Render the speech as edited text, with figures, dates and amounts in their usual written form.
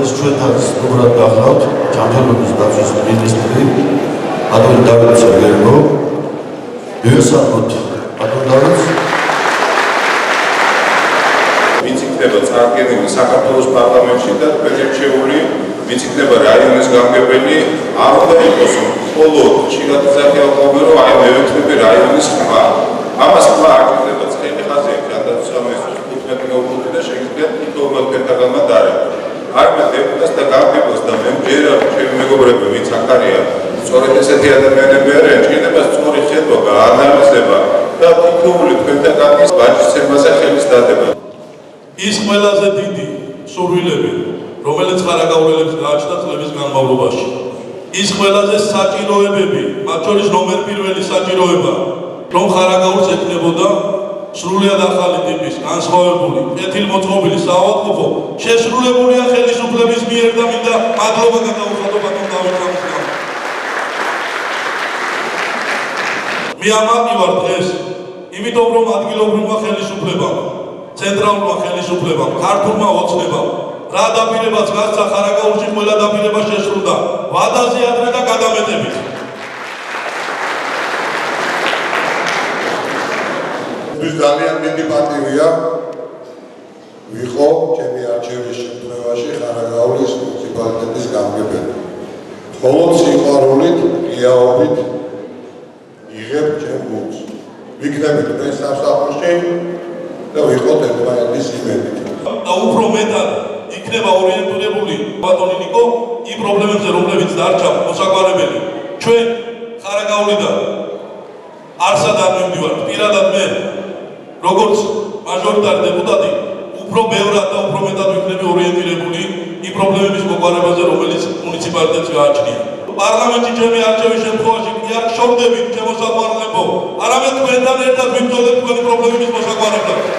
ეს ჩვენთან სტუმრად გახლავთ ჯანმრთელობის დაცვის მინისტრი ბატონი დავით სერგეევო. მივესალმოთ ბატონ დავითს. ვინც იქნება წარდგენილი საქართველოს პარლამენტში და პრეზიდენტშეული, ვინც იქნება რაიონის გამგებელი, არ უნდა იყოს მხოლოდ ხშირად ძახიალყობე, რომ აი მევეთრები რაიონის ხმა. ამას ხმა არ იქნება ცხელი ხაზი ჯანდაცვის სამინისტროს 15 ნოემბერში და შეგიძლიათ თითოეულ ფერდაგანმა დაარეკო. არამედ დეპუტატს და გამგებელს და მე მჯერა ჩემი მეგობრები, ვინც აქ არიან, სწორედ ესეთი ადამიანები არიან, ჭირდება სწორი ხედვა, გაანალიზება და თითოეული ფერდაგანის ვაჟისცემაზე ხელის დადება. ის ყველაზე დიდი სურვილები, რომელიც ხარაგაულელებს გააჩნდა წლების განმავლობაში. ის ყველაზე საჭიროებები, მათ შორის ნომერ პირველი საჭიროება, რომ ხარაგაულს ექნებოდა სრულიად ახალი ტიპის, განსხვავებული, კეთილმოწყობილი საავადმყოფო, შესრულებულია ხელისუფლების მიერ და მინდა მადლობა გადაუხადო ბატონ დავით გამგებელს. მე ამაყი ვარ დღეს, იმიტომ რომ ადგილობრივმა ხელისუფლებამ, ცენტრალურმა ხელისუფლებამ, ქართულმა ოცნებამ, რა დაპირებაც გასცა ხარაგაულში ყველა დაპირება შესრულდა, ვადაზე ადრე და გადამეტებით. ძალიან დიდი პატივია ვიყო ჩემი არჩევის შემთხვევაში ხარაგაულის მუნიციპალიტეტის გამგებელი. მხოლოდ სიყვარულით, ღიაობით იღებ ჩემ გულს. ვიქნებით დღეს სამსახურში და ვიყოთ ერთმანეთის იმედით. და უფრო მეტად იქნება ორიენტირებული ბატონი ნიკო იმ პრობლემებზე, რომლებიც დარჩა მოსაგვარებელი. ჩვენ ხარაგაულიდან არსად არ მივდივართ, პირადად მე როგორც მაჟორიტარი დეპუტატი, უფრო ბევრად და უფრო მეტად ვიქნები ორიენტირებული იმ პრობლემების მოგვარებაზე, რომელიც მუნიციპალიტეტს გააჩნია. პარლამენტში ჩემი არჩევის შემთხვევაში კი არ შორდებით ჩემო საყვარლებო, არამედ თქვენთან ერთად ვიბრძოლებთ თქვენი პრობლემების მოსაგვარებლად.